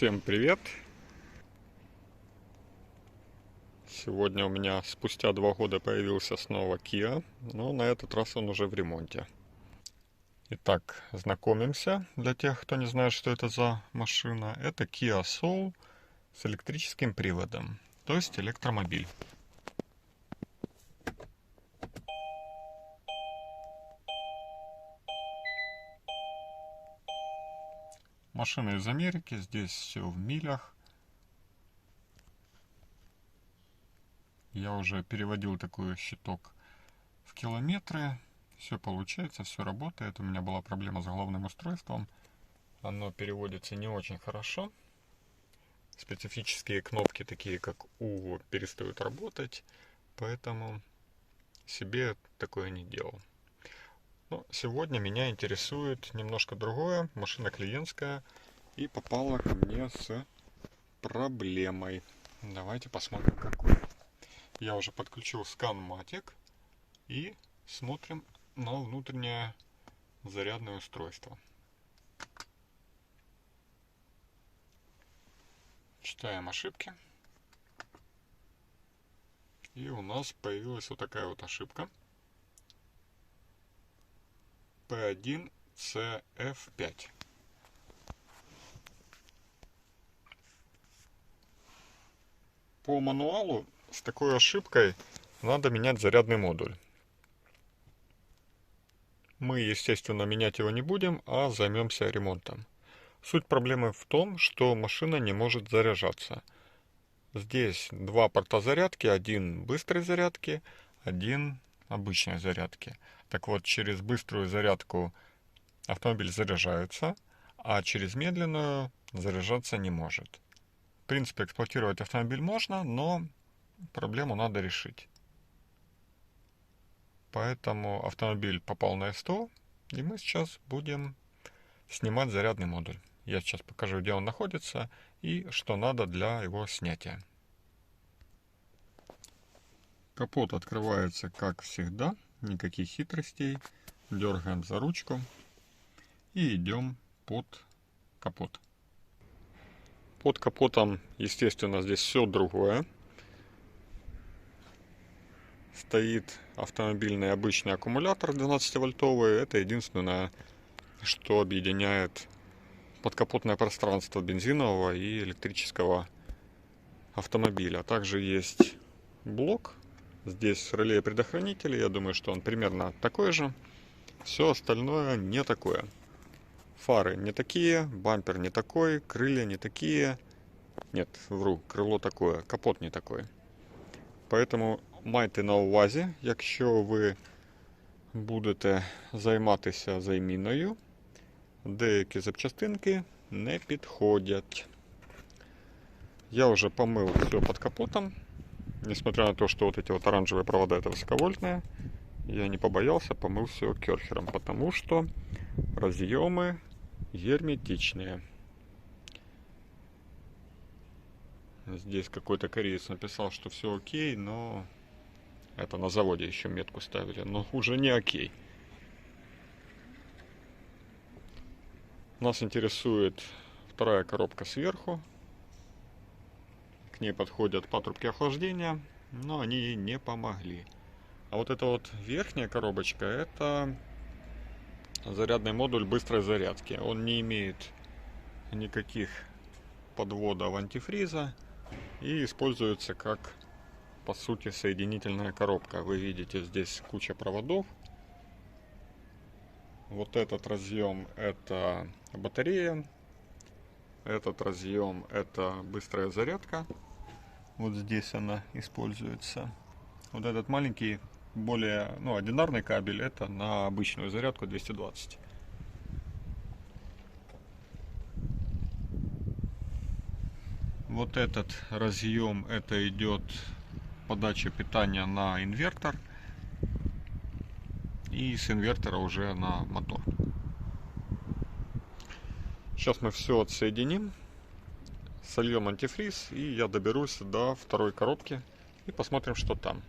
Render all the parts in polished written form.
Всем привет! Сегодня у меня спустя 2 года появился снова Kia, но на этот раз он уже в ремонте. Итак, знакомимся. Для тех, кто не знает, что это за машина, это Kia Soul с электрическим приводом, то есть электромобиль. Машина из Америки, здесь все в милях. Я уже переводил такой щиток в километры. Все получается, все работает. У меня была проблема с головным устройством. Оно переводится не очень хорошо. Специфические кнопки, такие как U, перестают работать. Поэтому себе такое не делал. Но сегодня меня интересует немножко другое. Машина клиентская. И попала ко мне с проблемой. Давайте посмотрим, какой. Я уже подключил ScanMatic. И смотрим на внутреннее зарядное устройство. Читаем ошибки. И у нас появилась вот такая вот ошибка. P1CF5. По мануалу с такой ошибкой надо менять зарядный модуль. Мы, естественно, менять его не будем, а займемся ремонтом. Суть проблемы в том, что машина не может заряжаться. Здесь два порта зарядки, один быстрой зарядки, один обычной зарядки. Так вот, через быструю зарядку автомобиль заряжается, а через медленную заряжаться не может. В принципе, эксплуатировать автомобиль можно, но проблему надо решить. Поэтому автомобиль попал на СТО, и мы сейчас будем снимать зарядный модуль. Я сейчас покажу, где он находится и что надо для его снятия. Капот открывается как всегда, никаких хитростей. Дергаем за ручку и идем под капот. Под капотом, естественно, здесь все другое. Стоит автомобильный обычный аккумулятор 12-вольтовый. Это единственное, что объединяет подкапотное пространство бензинового и электрического автомобиля. Также есть блок. Здесь реле предохранителей. Я думаю, что он примерно такой же. Все остальное не такое. Фары не такие, бампер не такой, крылья не такие. Нет, вру, крило такое, капот не такой. Поэтому майте на увазі, якщо ви будете займатися заміною, деякі запчастинки не підходять. Я уже помыл все под капотом. Несмотря на то, что вот эти вот оранжевые провода это высоковольтные, я не побоялся, помыл все керхером, потому что разъемы герметичные. Здесь какой-то кореец написал, что все окей, но это на заводе еще метку ставили, но уже не окей. Нас интересует вторая коробка сверху. К ней подходят патрубки охлаждения, но они ей не помогли. А вот эта вот верхняя коробочка, это зарядный модуль быстрой зарядки. Он не имеет никаких подводов антифриза и используется как, по сути, соединительная коробка. Вы видите, здесь куча проводов. Вот этот разъем это батарея, этот разъем это быстрая зарядка. Вот здесь она используется. Вот этот маленький, более одинарный кабель, это на обычную зарядку 220. Вот этот разъем, это идет подача питания на инвертор. И с инвертора уже на мотор. Сейчас мы все отсоединим. Сольем антифриз, и я доберусь до второй коробки и посмотрим, что там.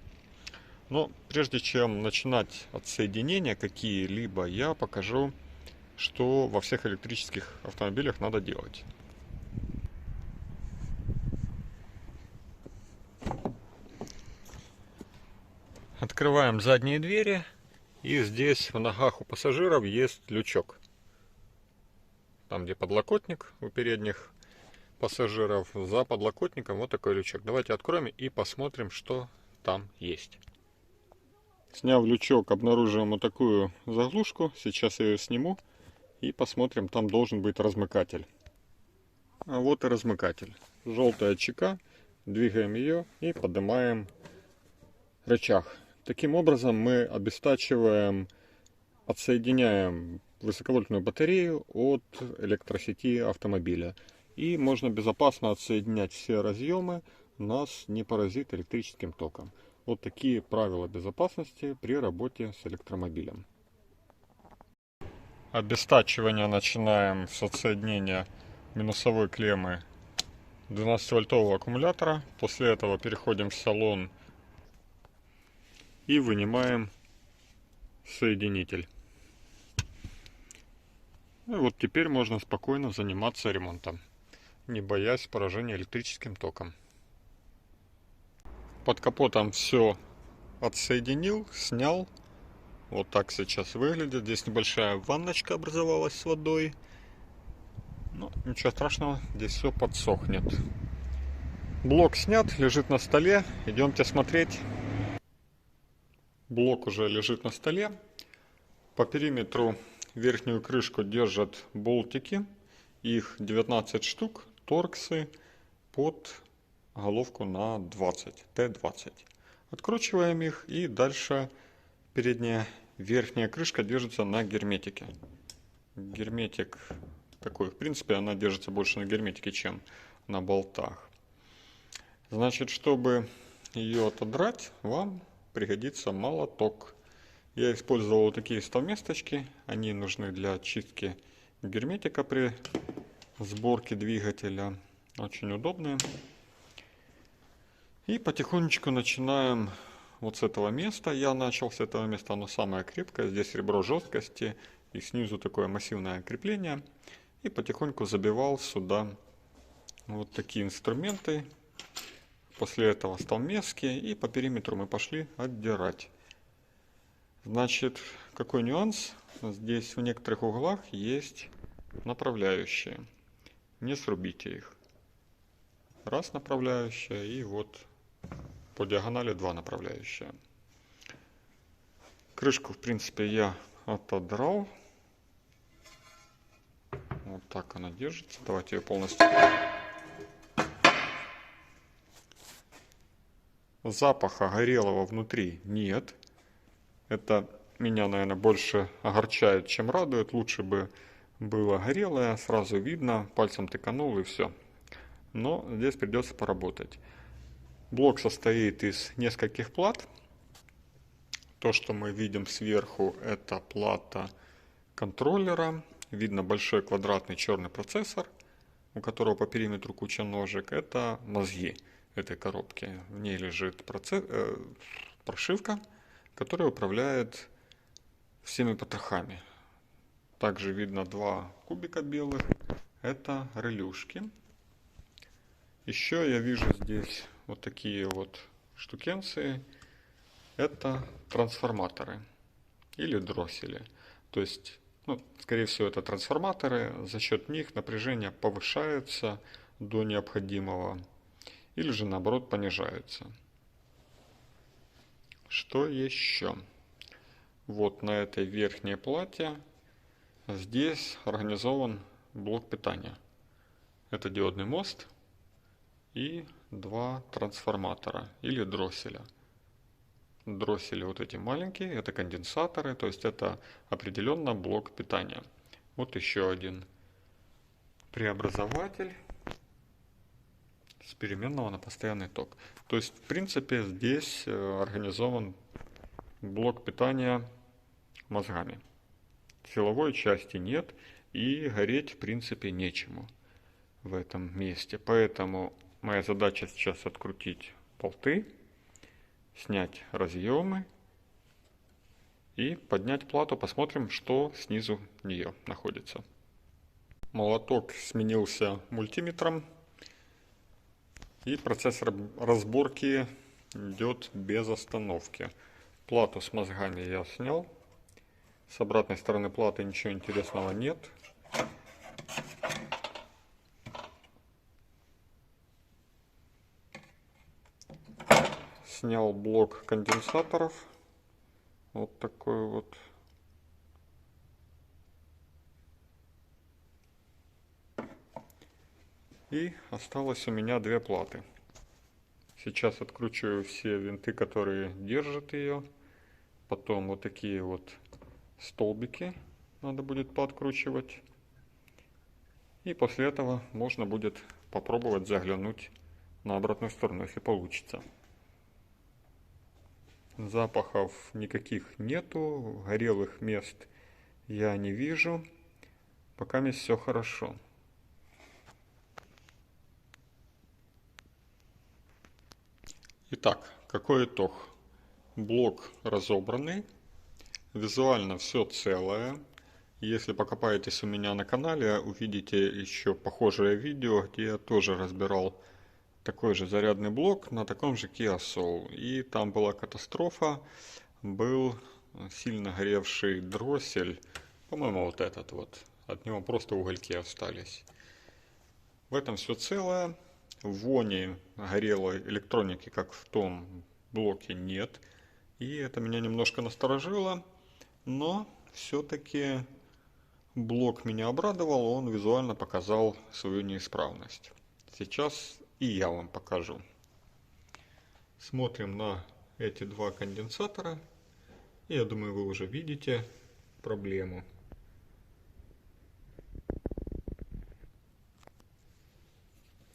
Но прежде чем начинать отсоединения какие-либо, я покажу, что во всех электрических автомобилях надо делать. Открываем задние двери, и здесь в ногах у пассажиров есть лючок. Там, где подлокотник у передних пассажиров, за подлокотником вот такой лючок. Давайте откроем и посмотрим, что там есть. Сняв лючок, обнаруживаем вот такую заглушку. Сейчас я ее сниму и посмотрим, там должен быть размыкатель. А вот и размыкатель. Желтая чека. Двигаем ее и поднимаем рычаг. Таким образом мы обестачиваем, отсоединяем высоковольтную батарею от электросети автомобиля. И можно безопасно отсоединять все разъемы, нас не поразит электрическим током. Вот такие правила безопасности при работе с электромобилем. Обестачивание начинаем с отсоединения минусовой клеммы 12-вольтового аккумулятора. После этого переходим в салон и вынимаем соединитель. И вот теперь можно спокойно заниматься ремонтом, не боясь поражения электрическим током. Под капотом все отсоединил, снял. Вот так сейчас выглядит. Здесь небольшая ванночка образовалась с водой. Но ничего страшного, здесь все подсохнет. Блок снят, лежит на столе. Идемте смотреть. Блок уже лежит на столе. По периметру верхнюю крышку держат болтики. Их 19 штук, торксы под головку на 20, Т20. Откручиваем их, и дальше передняя верхняя крышка держится на герметике. Герметик такой, в принципе, она держится больше на герметике, чем на болтах. Значит, чтобы ее отодрать, вам пригодится молоток. Я использовал вот такие стаместочки. Они нужны для чистки герметика при сборке двигателя. Очень удобные. И потихонечку начинаем вот с этого места. Я начал с этого места, оно самое крепкое. Здесь ребро жесткости и снизу такое массивное крепление. И потихоньку забивал сюда вот такие инструменты. После этого стамески, и по периметру мы пошли отдирать. Значит, какой нюанс? Здесь в некоторых углах есть направляющие. Не срубите их. Раз направляющая, и вот по диагонали два направляющие. Крышку, в принципе, я отодрал. Вот так она держится. Давайте ее полностью. Запаха горелого внутри нет. Это меня, наверное, больше огорчает, чем радует. Лучше бы было горелое, сразу видно, пальцем тыканул и все. Но здесь придется поработать. Блок состоит из нескольких плат. То, что мы видим сверху, это плата контроллера. Видно большой квадратный черный процессор, у которого по периметру куча ножек. Это мозги этой коробки. В ней лежит прошивка, которая управляет всеми потрохами. Также видно два кубика белых. Это релюшки. Еще я вижу здесь вот такие вот штукенции. Это трансформаторы или дроссели. То есть, скорее всего, это трансформаторы. За счет них напряжение повышается до необходимого. Или же наоборот понижается. Что еще? Вот на этой верхней плате здесь организован блок питания. Это диодный мост и два трансформатора или дросселя. Дроссели вот эти маленькие, это конденсаторы, то есть это определенно блок питания. Вот еще один преобразователь с переменного на постоянный ток. То есть, в принципе, здесь организован блок питания мозгами. Силовой части нет, и гореть, в принципе, нечему в этом месте. Поэтому моя задача сейчас открутить болты, снять разъемы и поднять плату. Посмотрим, что снизу нее находится. Молоток сменился мультиметром. И процесс разборки идет без остановки. Плату с мозгами я снял. С обратной стороны платы ничего интересного нет. Снял блок конденсаторов. Вот такой вот. И осталось у меня две платы. Сейчас откручиваю все винты, которые держат ее. Потом вот такие вот столбики надо будет подкручивать. И после этого можно будет попробовать заглянуть на обратную сторону, если получится. Запахов никаких нету, горелых мест я не вижу. Пока мне все хорошо. Итак, какой итог? Блок разобранный, визуально все целое. Если покопаетесь у меня на канале, увидите еще похожее видео, где я тоже разбирал такой же зарядный блок на таком же Kia Soul. И там была катастрофа, был сильно горевший дроссель, по-моему, вот этот вот. От него просто угольки остались. В этом все целое. Вони горелой электроники, как в том блоке, нет. И это меня немножко насторожило. Но все-таки блок меня обрадовал, он визуально показал свою неисправность. Сейчас и я вам покажу. Смотрим на эти два конденсатора. И я думаю, вы уже видите проблему.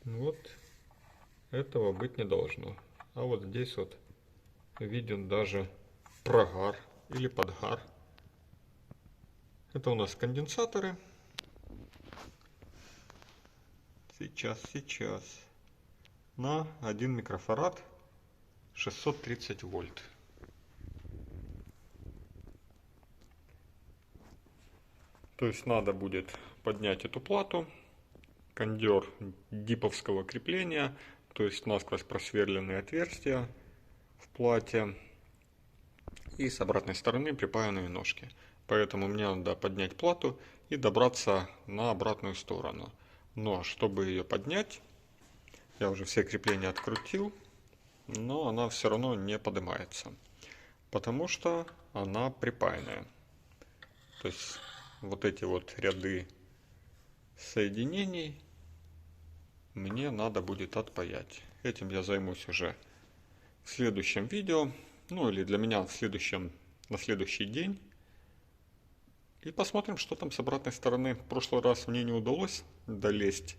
Вот этого быть не должно. А вот здесь вот виден даже прогар или подгар. Это у нас конденсаторы. Сейчас. На 1 микрофарад 630 вольт. То есть надо будет поднять эту плату. Кондер диповского крепления, то есть насквозь просверленные отверстия в плате. И с обратной стороны припаянные ножки. Поэтому мне надо поднять плату и добраться на обратную сторону. Но чтобы ее поднять, я уже все крепления открутил, но она все равно не поднимается, потому что она припаянная. То есть вот эти вот ряды соединений мне надо будет отпаять. Этим я займусь уже в следующем видео, ну или для меня на следующий день. И посмотрим, что там с обратной стороны. В прошлый раз мне не удалось долезть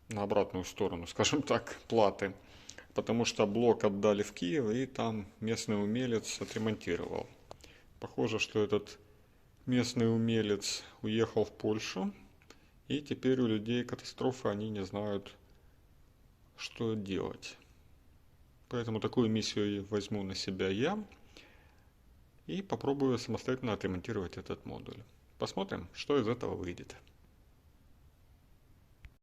на обратную сторону, скажем так, платы, потому что блок отдали в Киев, и там местный умелец отремонтировал. Похоже, что этот местный умелец уехал в Польшу, и теперь у людей катастрофа, они не знают, что делать. Поэтому такую миссию возьму на себя я и попробую самостоятельно отремонтировать этот модуль. Посмотрим, что из этого выйдет.